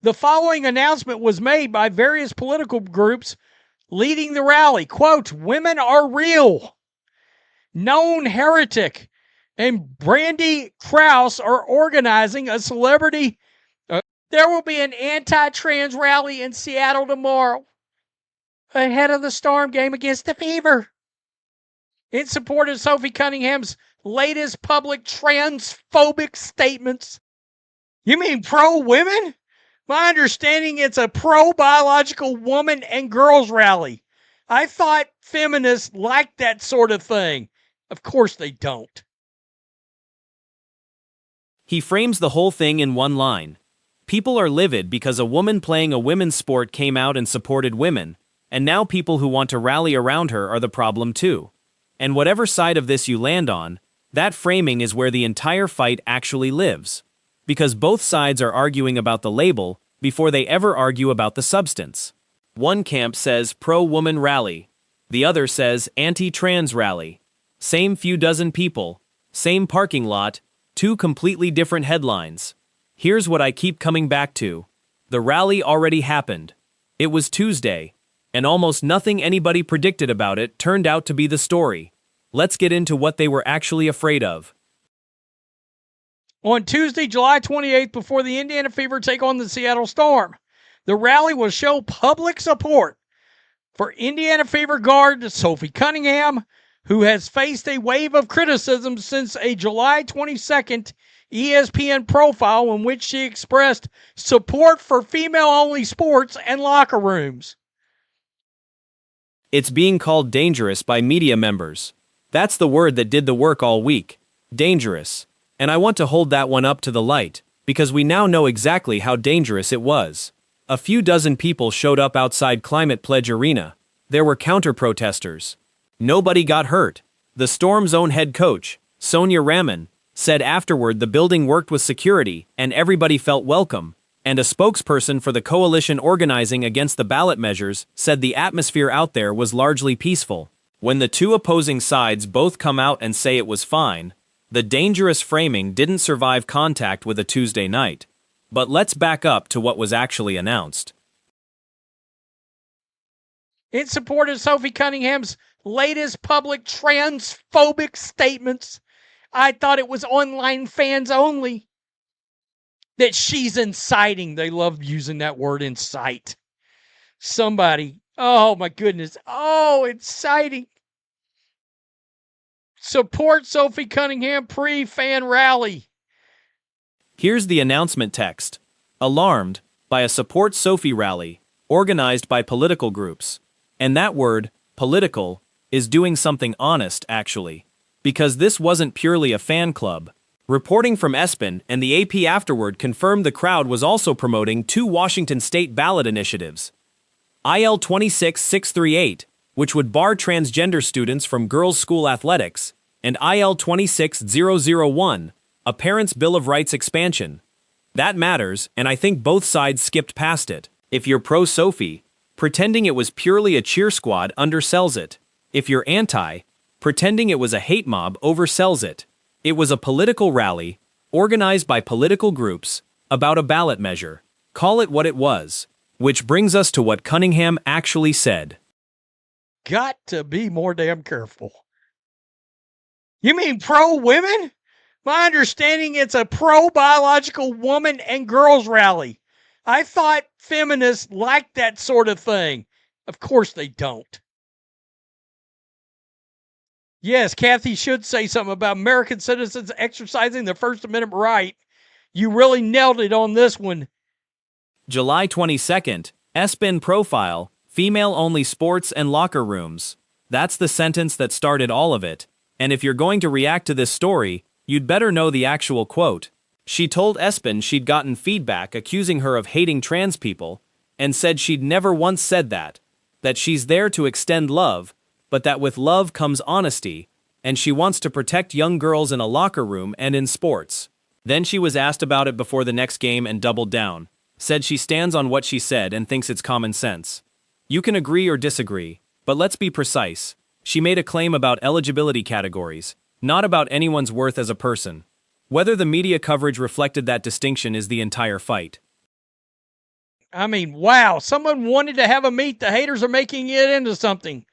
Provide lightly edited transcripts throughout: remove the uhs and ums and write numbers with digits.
The following announcement was made by various political groups leading the rally. Quote, "Women are real. Known heretic and Brandy Krause are organizing a celebrity. There will be an anti-trans rally in Seattle tomorrow ahead of the Storm game against the Fever in support of Sophie Cunningham's latest public transphobic statements." You mean pro-women? My understanding it's a pro-biological woman and girls rally. I thought feminists liked that sort of thing. Of course they don't. He frames the whole thing in one line. People are livid because a woman playing a women's sport came out and supported women, and now people who want to rally around her are the problem too. And whatever side of this you land on, that framing is where the entire fight actually lives. Because both sides are arguing about the label before they ever argue about the substance. One camp says pro-woman rally. The other says anti-trans rally. Same few dozen people, same parking lot, two completely different headlines. Here's what I keep coming back to. The rally already happened. It was Tuesday, and almost nothing anybody predicted about it turned out to be the story. Let's get into what they were actually afraid of. On Tuesday, July 28th, before the Indiana Fever take on the Seattle Storm, the rally will show public support for Indiana Fever guard Sophie Cunningham, who has faced a wave of criticism since a July 22nd ESPN profile in which she expressed support for female-only sports and locker rooms. It's being called dangerous by media members. That's the word that did the work all week. Dangerous. And I want to hold that one up to the light, because we now know exactly how dangerous it was. A few dozen people showed up outside Climate Pledge Arena. There were counter-protesters. Nobody got hurt. The Storm's own head coach, Sonia Raman, said afterward the building worked with security and everybody felt welcome, and a spokesperson for the coalition organizing against the ballot measures said the atmosphere out there was largely peaceful. When the two opposing sides both come out and say it was fine, the dangerous framing didn't survive contact with a Tuesday night. But let's back up to what was actually announced. In support of Sophie Cunningham's latest public transphobic statements, I thought it was online fans only, that she's inciting. They love using that word, incite. Somebody, oh my goodness, inciting. Support Sophie Cunningham pre-fan rally. Here's the announcement text. Alarmed by a Support Sophie rally organized by political groups. And that word, political, is doing something honest, actually. Because this wasn't purely a fan club. Reporting from ESPN and the AP afterward confirmed the crowd was also promoting two Washington state ballot initiatives. IL 26638, which would bar transgender students from girls' school athletics, and IL 26001, a Parents' Bill of Rights expansion. That matters, and I think both sides skipped past it. If you're pro-Sophie, pretending it was purely a cheer squad undersells it. If you're anti, pretending it was a hate mob oversells it. It was a political rally, organized by political groups, about a ballot measure. Call it what it was. Which brings us to what Cunningham actually said. Got to be more damn careful. You mean pro-women? My understanding it's a pro-biological woman and girls rally. I thought feminists liked that sort of thing. Of course they don't. Yes, Kathy should say something about American citizens exercising their First Amendment right. You really nailed it on this one. July 22nd, ESPN profile, female-only sports and locker rooms. That's the sentence that started all of it. And if you're going to react to this story, you'd better know the actual quote. She told ESPN she'd gotten feedback accusing her of hating trans people, and said she'd never once said that she's there to extend love, but that with love comes honesty, and she wants to protect young girls in a locker room and in sports. Then she was asked about it before the next game and doubled down, said she stands on what she said and thinks it's common sense. You can agree or disagree, but let's be precise. She made a claim about eligibility categories, not about anyone's worth as a person. Whether the media coverage reflected that distinction is the entire fight. I mean, wow. Someone wanted to have a meet. The haters are making it into something.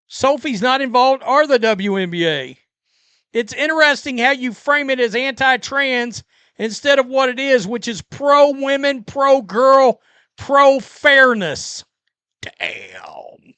Sophie's not involved, or the WNBA. It's interesting how you frame it as anti-trans instead of what it is, which is pro-women, pro-girl, pro-fairness. Damn.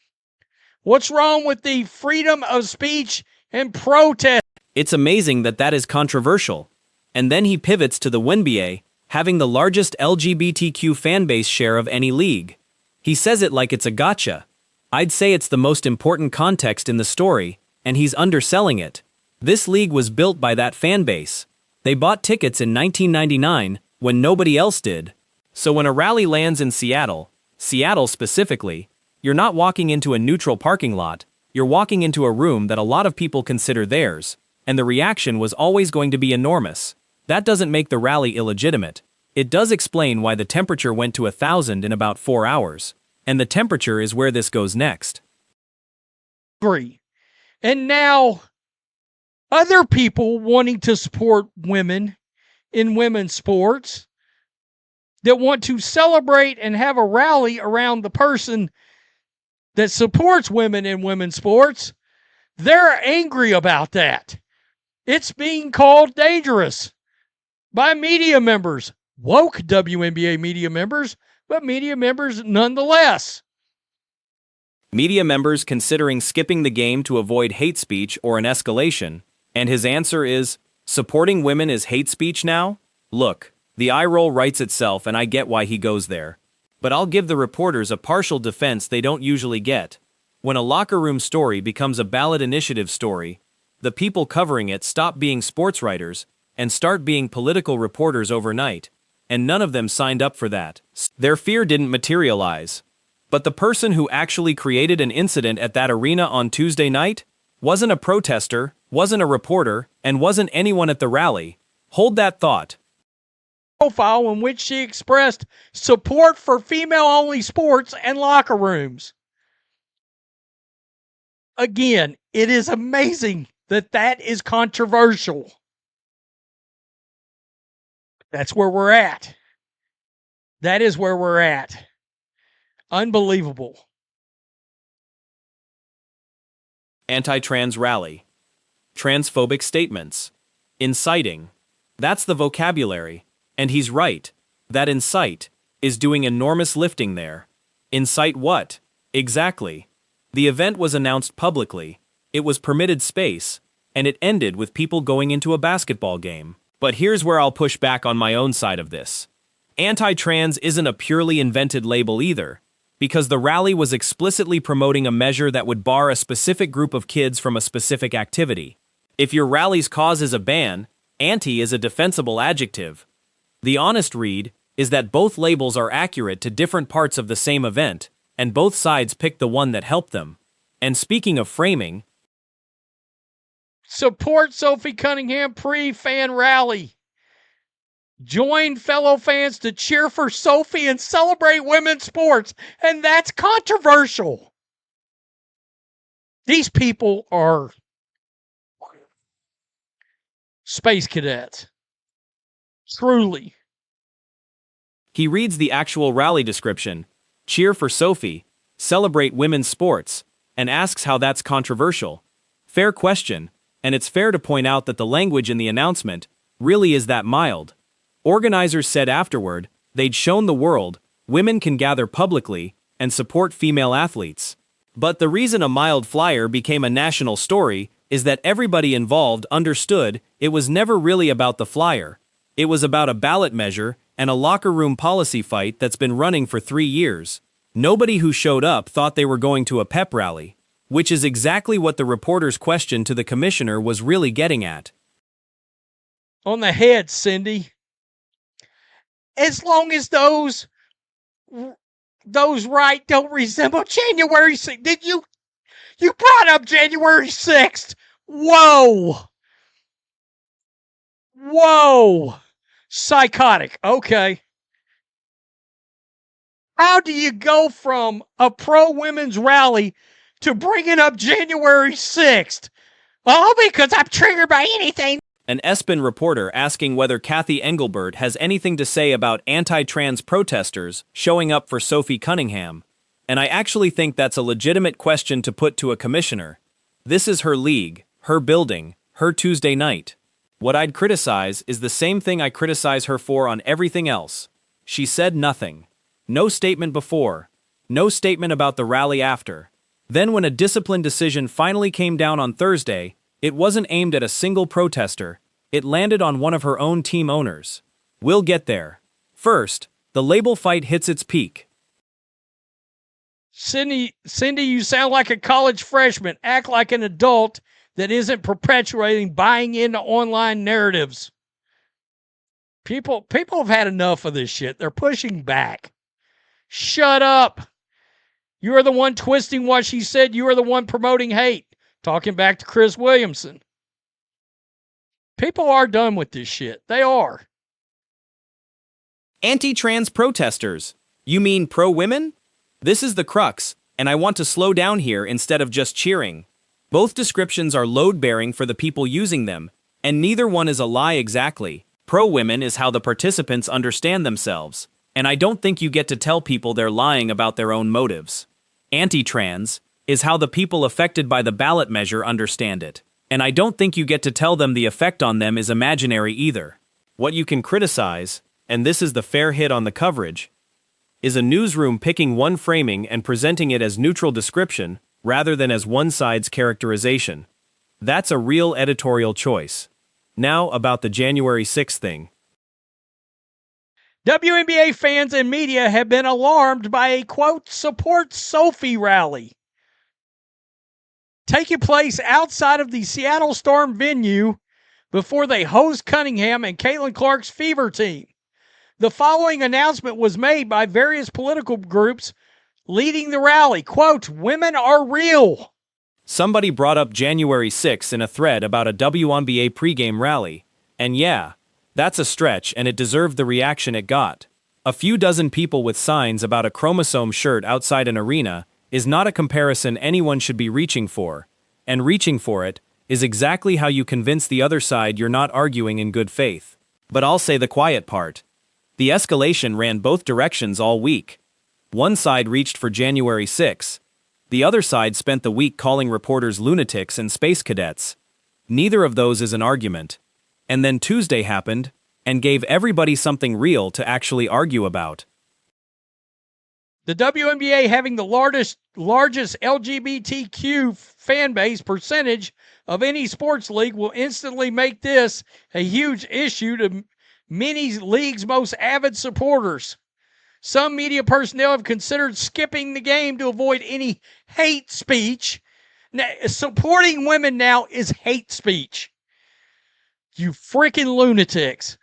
What's wrong with the freedom of speech and protest? It's amazing that that is controversial. And then he pivots to the WNBA, having the largest LGBTQ fanbase share of any league. He says it like it's a gotcha. I'd say it's the most important context in the story, and he's underselling it. This league was built by that fanbase. They bought tickets in 1999 when nobody else did. So when a rally lands in Seattle specifically, you're not walking into a neutral parking lot, you're walking into a room that a lot of people consider theirs, and the reaction was always going to be enormous. That doesn't make the rally illegitimate. It does explain why the temperature went to 1,000 in about 4 hours. And the temperature is where this goes next. Agree. And now, other people wanting to support women in women's sports that want to celebrate and have a rally around the person that supports women in women's sports, they're angry about that. It's being called dangerous by media members, woke WNBA media members, but media members nonetheless. Media members considering skipping the game to avoid hate speech or an escalation, and his answer is, supporting women is hate speech now? Look, the eye roll writes itself and I get why he goes there. But I'll give the reporters a partial defense they don't usually get. When a locker room story becomes a ballot initiative story, the people covering it stop being sports writers and start being political reporters overnight. And none of them signed up for that. Their fear didn't materialize. But the person who actually created an incident at that arena on Tuesday night wasn't a protester, wasn't a reporter, and wasn't anyone at the rally. Hold that thought. Profile in which she expressed support for female-only sports and locker rooms. Again, it is amazing that that is controversial. That's where we're at. That is where we're at. Unbelievable. Anti-trans rally. Transphobic statements. Inciting. That's the vocabulary. And he's right. That incite is doing enormous lifting there. Incite what? Exactly. The event was announced publicly. It was permitted space. And it ended with people going into a basketball game. But here's where I'll push back on my own side of this. Anti-trans isn't a purely invented label either, because the rally was explicitly promoting a measure that would bar a specific group of kids from a specific activity. If your rally's cause is a ban, anti is a defensible adjective. The honest read is that both labels are accurate to different parts of the same event, and both sides picked the one that helped them. And speaking of framing, support Sophie Cunningham pre-fan rally. Join fellow fans to cheer for Sophie and celebrate women's sports. And that's controversial. These people are space cadets. Truly. he reads the actual rally description, cheer for Sophie, celebrate women's sports, and asks how that's controversial. Fair question, and it's fair to point out that the language in the announcement really is that mild. Organizers said afterward, they'd shown the world, women can gather publicly and support female athletes. But the reason a mild flyer became a national story is that everybody involved understood it was never really about the flyer. It was about a ballot measure and a locker room policy fight that's been running for 3 years. Nobody who showed up thought they were going to a pep rally, which is exactly what the reporter's question to the commissioner was really getting at. On the head, Cindy. As long as those right don't resemble January 6th. Did you brought up January 6th. Whoa. Psychotic. Okay. How do you go from a pro-women's rally to bringing up January 6th? Oh, because I'm triggered by anything. An ESPN reporter asking whether Kathy Engelbert has anything to say about anti-trans protesters showing up for Sophie Cunningham. And I actually think that's a legitimate question to put to a commissioner. This is her league, her building, her Tuesday night. What I'd criticize is the same thing I criticize her for on everything else. She said nothing. No statement before. No statement about the rally after. Then when a discipline decision finally came down on Thursday, it wasn't aimed at a single protester. It landed on one of her own team owners. We'll get there. First, the label fight hits its peak. Cindy, you sound like a college freshman. Act like an adult that isn't perpetuating buying into online narratives. People have had enough of this shit. They're pushing back. Shut up. You are the one twisting what she said. You are the one promoting hate. Talking back to Chris Williamson. People are done with this shit. They are. Anti-trans protesters. You mean pro-women? This is the crux, and I want to slow down here instead of just cheering. Both descriptions are load-bearing for the people using them, and neither one is a lie exactly. Pro-women is how the participants understand themselves, and I don't think you get to tell people they're lying about their own motives. Anti-trans is how the people affected by the ballot measure understand it, and I don't think you get to tell them the effect on them is imaginary either. What you can criticize, and this is the fair hit on the coverage, is a newsroom picking one framing and presenting it as neutral description rather than as one side's characterization. That's a real editorial choice. Now about the January 6th thing. WNBA fans and media have been alarmed by a, quote, support Sophie rally taking place outside of the Seattle Storm venue before they host Cunningham and Caitlin Clark's Fever team. The following announcement was made by various political groups leading the rally. Quote, women are real. Somebody brought up January 6th in a thread about a WNBA pregame rally. And yeah, that's a stretch and it deserved the reaction it got. A few dozen people with signs about a chromosome shirt outside an arena is not a comparison anyone should be reaching for. And reaching for it is exactly how you convince the other side you're not arguing in good faith. But I'll say the quiet part. The escalation ran both directions all week. One side reached for January 6. The other side spent the week calling reporters lunatics and space cadets. Neither of those is an argument. And then Tuesday happened, and gave everybody something real to actually argue about. The WNBA having the largest LGBTQ fan base percentage of any sports league will instantly make this a huge issue to many leagues' most avid supporters. Some media personnel have considered skipping the game to avoid any hate speech. Now, supporting women now is hate speech. You freaking lunatics.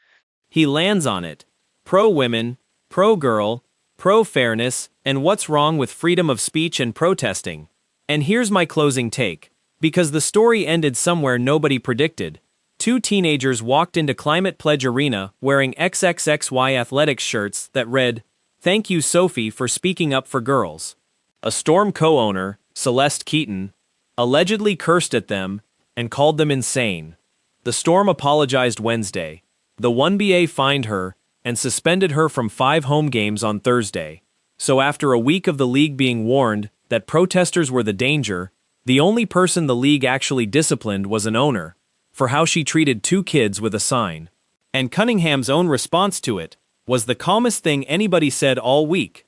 He lands on it. Pro-women, pro-girl, pro-fairness, and what's wrong with freedom of speech and protesting? And here's my closing take. Because the story ended somewhere nobody predicted. Two teenagers walked into Climate Pledge Arena wearing XXXY athletics shirts that read, "Thank you, Sophie, for speaking up for girls." A Storm co-owner, Celeste Keaton, allegedly cursed at them and called them insane. The Storm apologized Wednesday. The WNBA fined her and suspended her from 5 home games on Thursday. So after a week of the league being warned that protesters were the danger, the only person the league actually disciplined was an owner for how she treated 2 kids with a sign. And Cunningham's own response to it was the calmest thing anybody said all week.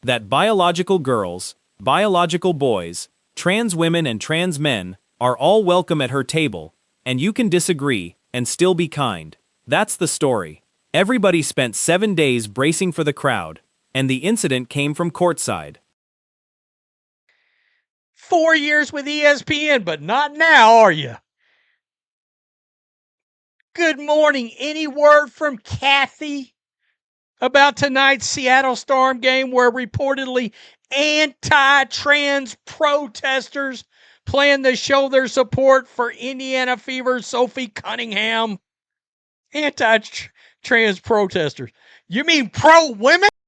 That biological girls, biological boys, trans women and trans men are all welcome at her table, and you can disagree and still be kind. That's the story. Everybody spent 7 days bracing for the crowd, and the incident came from courtside. 4 years with ESPN, but not now, are you? Good morning. Any word from Kathy about tonight's Seattle Storm game where reportedly anti-trans protesters plan to show their support for Indiana Fever Sophie Cunningham? Anti-trans protesters. You mean pro-women?